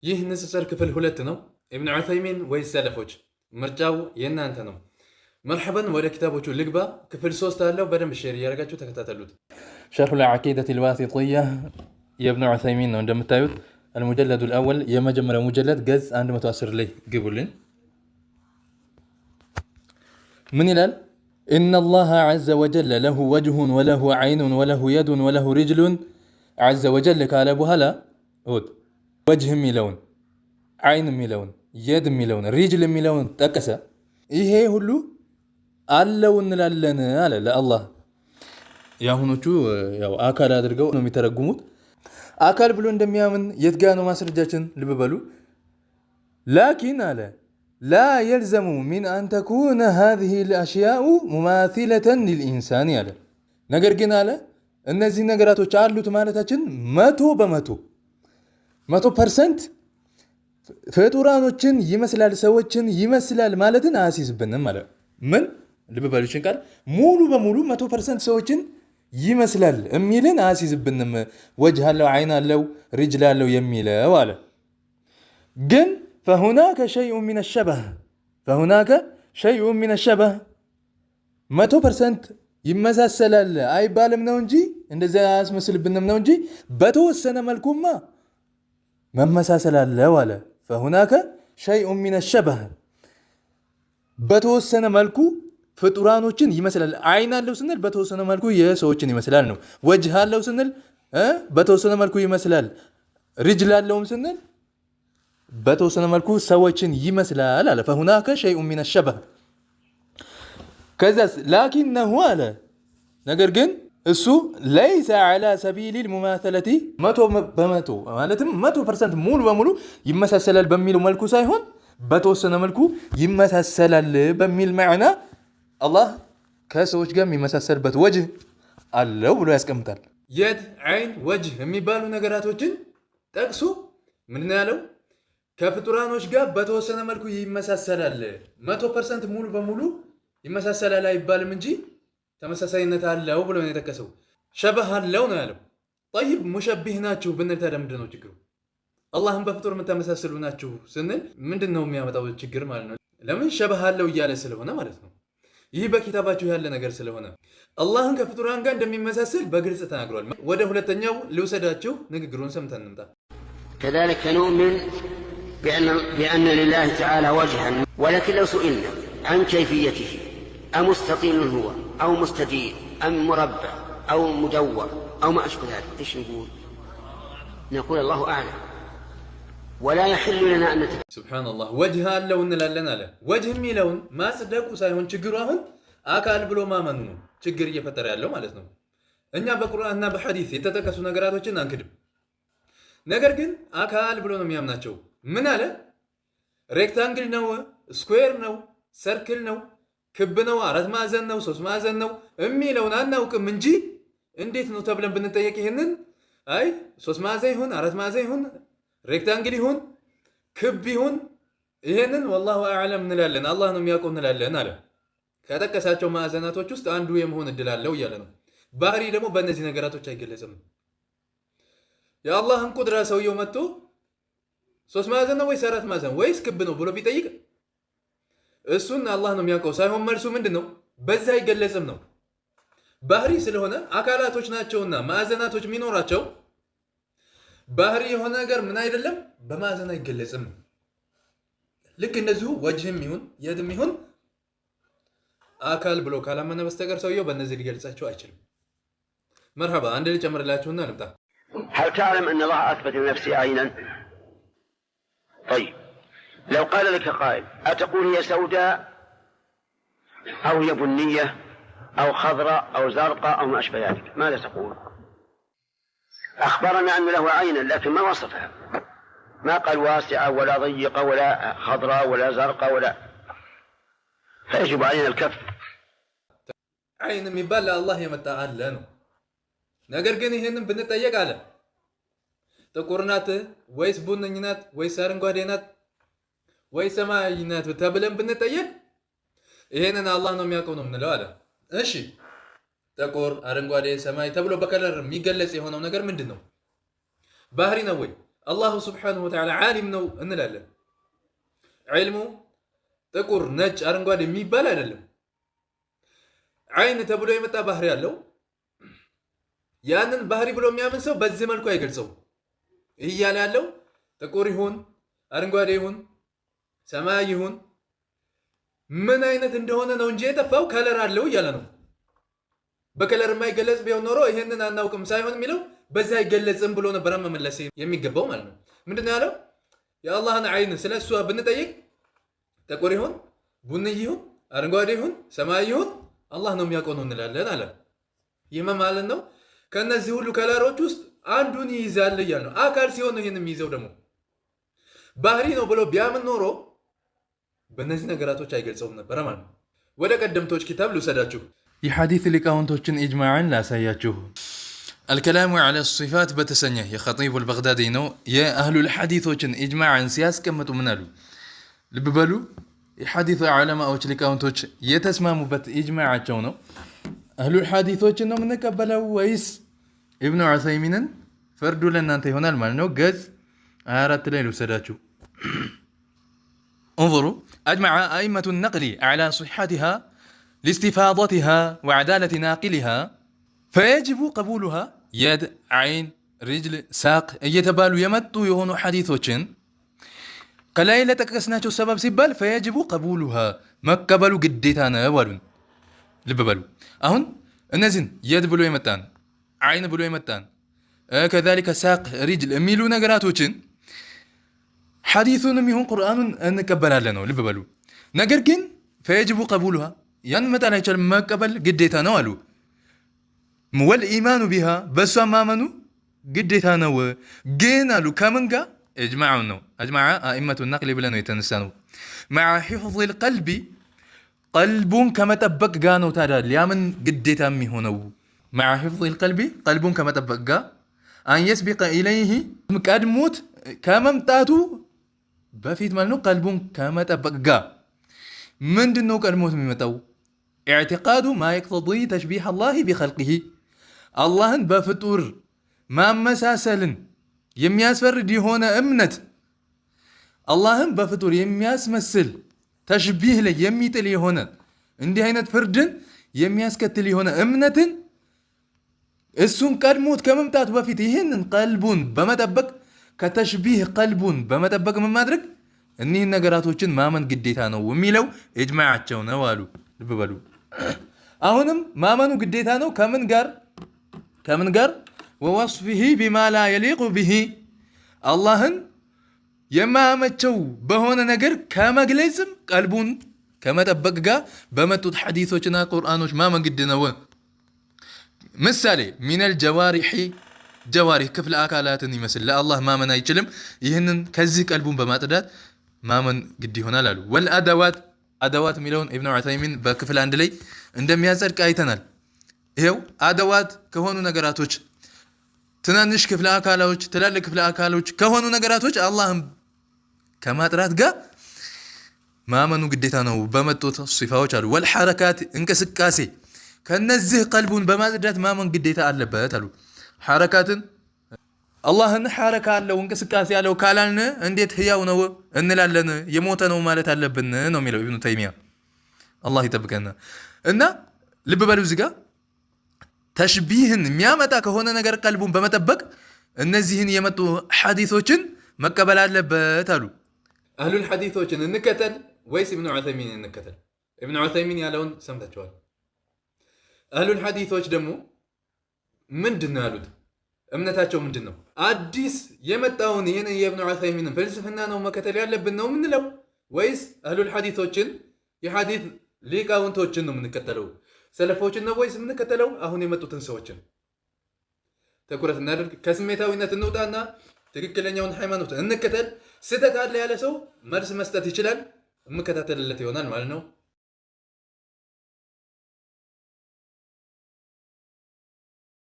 ይህ ንጽጽር ክፍል 2 ነው። ኢብኑ ዑሰይሚን ወይስ ሰለፎች? ምርጫው የእናንተ ነው። መርሐበን ወደ ኪታቦቹ ልግባ። ክፍል 3 አለው። በደንብ ሼር እያደረጋችሁ ተከታተሉት። ሸርሑል ዐቂደቲል ዋሲጢያ የኢብኑ ዑሰይሚን ነው እንደምታዩት። አልሙጀለዱል አወል የመጀመሪያው ሙጀለድ ገጽ 110 ላይ ግቡልን። ምን ይላል? ኢነላሃ ዐዘ ወጀለ ለሁ ወጅሁን ወለሁ ዐይኑን ወለሁ የዱን ወለሁ ሪጅሉን። ዐዘ ወጀል ካለ በኋላ ወጅህ የሚለውን አይን የሚለውን የድ የሚለውን ሪጅል የሚለውን ጠቀሰ። ይሄ ሁሉ አለው እንላለን አለ ለአላህ። የአሁኖቹ ያው አካል አድርገው ነው የሚተረጉሙት። አካል ብሎ እንደሚያምን የት ጋ ነው ማስረጃችን? ልብ በሉ። ላኪን አለ ላ የልዘሙ ሚን አን ተኩነ ሃዚሂ ልአሽያኡ ሙማሲለተን ሊልኢንሳን አለ። ነገር ግን አለ እነዚህ ነገራቶች አሉት ማለታችን 100% ፍጡራኖችን ይመስላል ሰዎችን ይመስላል ማለትን አያስይዝብንም ማለት ምን? ልብ በሉችን ቃል ሙሉ በሙሉ 100% ሰዎችን ይመስላል የሚልን አያስይዝብንም። ወጅህ አለው፣ አይን አለው፣ ሪጅል አለው የሚለው አለ። ግን ፈሁናከ ሸይኡን ሚነ ሸበህ 100% ይመሳሰላል አይባልም ነው እንጂ እንደዚያ አያስመስልብንም ነው እንጂ በተወሰነ መልኩማ መመሳሰል አለው አለ። ፈሁናከ ሸይኡን ሚነ ሸበህ በተወሰነ መልኩ ፍጡራኖችን ይመስላል። አይን አለው ስንል በተወሰነ መልኩ የሰዎችን ይመስላል ነው። ወጅህ አለው ስንል በተወሰነ መልኩ ይመስላል። ሪጅል አለውም ስንል በተወሰነ መልኩ ሰዎችን ይመስላል አለ። ፈሁናከ ሸይኡን ሚነ ሸበህ። ከዛስ ላኪነሁ አለ ነገር ግን እሱ ለይሰ ዐላ ሰቢሊል ሙማሰለቲ 100% ማለትም 100% ሙሉ በሙሉ ይመሳሰላል በሚል መልኩ ሳይሆን በተወሰነ መልኩ ይመሳሰላል በሚል ማዕና አላህ ከሰዎች ጋር የሚመሳሰልበት ወጅህ አለው ብሎ ያስቀምጣል። የድ፣ አይን፣ ወጅህ የሚባሉ ነገራቶችን ጠቅሶ ምንድን ነው ያለው? ከፍጡራኖች ጋር በተወሰነ መልኩ ይመሳሰላል። 100% ሙሉ በሙሉ ይመሳሰላል አይባልም እንጂ ተመሳሳይነት አለው ብሎ ነው የጠቀሰው። ሸበህ አለው ነው ያለው። ጠይብ ሙሸቢህ ናችሁ ብንል ታዲያ ምንድን ነው ችግሩ? አላህን በፍጡር የምታመሳስሉ ናችሁ ስንል ምንድን ነው የሚያመጣው ችግር ማለት ነው? ለምን ሸበህ አለው እያለ ስለሆነ ማለት ነው። ይህ በኪታባችሁ ያለ ነገር ስለሆነ አላህን ከፍጡራን ጋር እንደሚመሳሰል በግልጽ ተናግሯል። ወደ ሁለተኛው ልውሰዳችሁ፣ ንግግሩን ሰምተን እንምጣ። كذلك نؤمن بأن لله تعالى وجها ولكن لو سئلنا عن كيفيته أمستطيل هو أو مستدير أم مربع أو مدور أو ما أشبه ذلك إيش نقول الله أعلم ولا يحل لنا أن نتكلم. سبحان الله. وجه الله እንላለን አለ። ወጅህ የሚለውን ማጽደቁ ሳይሆን ችግሩ አሁን አካል ብሎ ማመኑ ነው ችግር እየፈጠረ ያለው ማለት ነው። እኛ በቁርአንና በሐዲስ የተጠቀሱ ነገራቶችን አንክድም። ነገር ግን አካል ብሎ ነው የሚያምናቸው። ምን አለ? ሬክታንግል ነው፣ ስኩዌር ነው፣ ሰርክል ነው፣ ክብ ነው፣ 4 ማዕዘን ነው፣ 3 ማዕዘን ነው የሚለውን አናውቅም እንጂ እንዴት ነው ተብለን ብንጠየቅ ይሄንን አይ 3 ማዕዘን ይሁን 4 ማዕዘን ይሁን ሬክታንግል ይሁን ክብ ይሁን ይሄንን ወላሁ አዕለም እንላለን፣ አላህ ነው የሚያውቀው እንላለን አለ። ከጠቀሳቸው ማዕዘናቶች ውስጥ አንዱ የመሆን እድል አለው እያለ ነው። ባህሪ ደግሞ በእነዚህ ነገራቶች አይገለጽም። የአላህን ቁድራ ሰውየው መጥቶ 3 ማዕዘን ነው ወይስ 4 ማዕዘን ወይስ ክብ ነው ብሎ ቢጠይቅ እሱን አላህ ነው የሚያውቀው ሳይሆን መልሱ ምንድን ነው? በዛ አይገለጽም ነው። ባህሪ ስለሆነ አካላቶች ናቸውና ማዕዘናቶች የሚኖራቸው ባህሪ የሆነ ነገር ምን አይደለም በማዕዘን አይገለጽም። ልክ እንደዚሁ ወጅህም ይሁን የድም ይሁን አካል ብሎ ካላመነ በስተቀር ሰውየው በእነዚህ ሊገልጻቸው አይችልም። መርሐባ አንድ ልጨምርላችሁና ልምጣ። هل تعلم أن الله أثبت لنفسه عينا؟ طيب لو قال لك قائل أتقول هي سوداء أو هي بنية أو خضراء أو زرقاء أو ما أشبه ذلك ماذا تقول؟ أخبرنا أن له عينا لكن ما وصفها، ما قال واسعة ولا ضيقة ولا خضراء ولا زرقاء ولا، فيجب علينا الكف. عين የሚባል ለአላህ የመጣ አለ ነው። ነገር ግን ይሄንን ብንጠየቅ አለ ጥቁር ናት ወይስ ቡንኝ ናት ወይስ አረንጓዴ ናት ወይስ ሰማያዊ ናት ተብለን ብንጠየቅ ይሄንን አላህ ነው የሚያውቀው ነው የምንለው አለ። እሺ ጥቁር፣ አረንጓዴ፣ ሰማያዊ ተብሎ በከለር የሚገለጽ የሆነው ነገር ምንድን ነው? ባህሪ ነው ወይ? አላሁ ስብሓነሁ ወተዓላ ዓሊም ነው እንላለን። ዒልሙ ጥቁር፣ ነጭ፣ አረንጓዴ የሚባል አይደለም። ዓይን ተብሎ የመጣ ባህሪ ያለው ያንን ባህሪ ብሎ የሚያምን ሰው በዚህ መልኩ አይገልጸው። ይህ እያለ ያለው ጥቁር ይሁን አረንጓዴ ይሁን ሰማያዊ ይሁን ምን አይነት እንደሆነ ነው እንጂ የጠፋው ከለር አለው እያለ ነው። በከለር የማይገለጽ ቢሆን ኖሮ ይሄንን አናውቅም ሳይሆን የሚለው በዚህ አይገለጽም ብሎ ነበረ መመለስ የሚገባው ማለት ነው። ምንድን ነው ያለው? የአላህን ዓይን ስለ እሷ ብንጠይቅ ጥቁር ይሁን ቡኒ ይሁን አረንጓዴ ይሁን ሰማያዊ ይሁን አላህ ነው የሚያውቀው ነው እንላለን አለ። ይህ ማለት ነው ከነዚህ ሁሉ ከለሮች ውስጥ አንዱን ይይዛል እያለ ነው። አካል ሲሆን ነው ይሄን የሚይዘው። ደግሞ ባህሪ ነው ብሎ ቢያምን ኖሮ በእነዚህ ነገራቶች አይገልጸውም ነበረ ማለት ነው። ወደ ቀደምቶች ኪታብ ልውሰዳችሁ። የሐዲስ ሊቃውንቶችን ኢጅማዕን ላሳያችሁ። አልከላሙ ዐላ ሲፋት በተሰኘ የኸጢቡ አልበግዳዲ ነው የአህሉል ሐዲሶችን ኢጅማዕን ሲያስቀምጡ ምን አሉ? ልብ በሉ። የሐዲስ ዑለማዎች ሊቃውንቶች የተስማሙበት ኢጅማዓቸው ነው። አህሉል ሐዲሶችን ነው የምንቀበለው ወይስ ኢብኑ ዑሰይሚንን? ፍርዱ ለእናንተ ይሆናል ማለት ነው። ገጽ 24 ላይ ልውሰዳችሁ። انظروا أجمع أئمة النقل على صحتها لاستفاضتها وعدالة ناقلها فيجب قبولها يد عين رجل ساق እየተባሉ የመጡ የሆኑ ሐዲሶችን ከላይ ለጠቀስናቸው ሰበብ ሲባል ፈየጅቡ ቀቡሉሃ መቀበሉ ግዴታ ነው አሉን። ልብ በሉ። አሁን እነዚህን የድ ብሎ የመጣን ዓይን ብሎ የመጣን ከዛሊከ ሳቅ ሪጅል የሚሉ ነገራቶችን ሐዲሱንም ይሁን ቁርአኑን እንቀበላለን ነው። ልብ በሉ። ነገር ግን ፈየጅቡ ቀቡሉሃ ያን መጣል አይቻልም፣ መቀበል ግዴታ ነው አሉ። ወልኢማኑ ቢሃ በእሷ ማመኑ ግዴታ ነው። ግን አሉ ከምን ጋር? ኢጅማዑን ነው። አጅመዐ አኢመቱ ነቅሊ ብለን ነው የተነሳ ነው። መዐ ሒፍዚል ቀልቢ ቀልቡን ከመጠበቅ ጋር ነው። ታዲያ ሊያምን ግዴታ የሚሆነው መዐ ሒፍዚል ቀልቢ ቀልቡን ከመጠበቅ ጋር አን የስቢቀ ኢለይህ ቀድሞት ከመምጣቱ በፊት ማለት ነው። ቀልቡን ከመጠበቅ ጋር ምንድን ነው ቀድሞት የሚመጣው? ኢዕቲቃዱ ማ የቅተዲ ተሽቢህ አላህ ቢኸልቂህ አላህን በፍጡር ማመሳሰልን የሚያስፈርድ የሆነ እምነት፣ አላህን በፍጡር የሚያስመስል ተሽቢህ ላይ የሚጥል የሆነ እንዲህ አይነት ፍርድን የሚያስከትል የሆነ እምነትን እሱን ቀድሞት ከመምጣቱ በፊት ይህንን ቀልቡን በመጠበቅ ከተሽቢህ ቀልቡን በመጠበቅ ምን ማድረግ? እኒህን ነገራቶችን ማመን ግዴታ ነው የሚለው ኢጅማዓቸው ነው አሉ። ልብ በሉ። አሁንም ማመኑ ግዴታ ነው ከምን ጋር? ወወስፊሂ ቢማ ላ የሊቁ ቢሂ አላህን የማያመቸው በሆነ ነገር ከመግለጽም ቀልቡን ከመጠበቅ ጋር በመጡት ሐዲሶችና ቁርአኖች ማመን ግድ ነው። ምሳሌ ሚነል ጀዋሪህ ክፍለ አካላትን ይመስል ለአላህ ማመን አይችልም። ይህንን ከዚህ ቀልቡን በማጥዳት ማመን ግድ ይሆናል አሉ። አደዋት የሚለውን ኢብኑ ዑሰይሚን በክፍል 1 ላይ እንደሚያጸድቅ አይተናል። ይሄው አደዋት ከሆኑ ነገራቶች ትናንሽ ክፍለ አካሎች፣ ትላልቅ ክፍለ አካሎች ከሆኑ ነገራቶች አላህን ከማጥራት ጋር ማመኑ ግዴታ ነው በመጡት ሲፋዎች አሉ። ወልሐረካት እንቅስቃሴ ከነዚህ ቀልቡን በማጽዳት ማመን ግዴታ አለበት አሉ። ሐረካትን አላህን ሐረካ አለው እንቅስቃሴ አለው ካላልን እንዴት ህያው ነው እንላለን? የሞተ ነው ማለት አለብን ነው የሚለው ኢብኑ ተይሚያ። አላህ ይጠብቀና። እና ልብ በሉ እዚህ ጋር ተሽቢህን የሚያመጣ ከሆነ ነገር ቀልቡን በመጠበቅ እነዚህን የመጡ ሐዲሶችን መቀበል አለበት አሉ። አህሉል ሐዲሶችን እንከተል ወይስ ኢብኑ ዑሰይሚን እንከተል? ኢብኑ ዑሰይሚን ያለውን ሰምታችኋል። አህሉል ሐዲሶች ደግሞ ምንድን ነው ያሉት? እምነታቸው ምንድን ነው? አዲስ የመጣውን ይህን የኢብኑ ዑሰይሚንን ፍልስፍና ነው መከተል ያለብን ነው የምንለው ወይስ አህሉል ሐዲሶችን የሐዲስ ሊቃውንቶችን ነው የምንከተለው? ሰለፎችን ነው ወይስ የምንከተለው አሁን የመጡትን ሰዎችን? ትኩረት እናደርግ። ከስሜታዊነት እንውጣና ትክክለኛውን ሃይማኖት እንከተል። ስህተት አለ ያለ ሰው መልስ መስጠት ይችላል፣ የምከታተልለት ይሆናል ማለት ነው።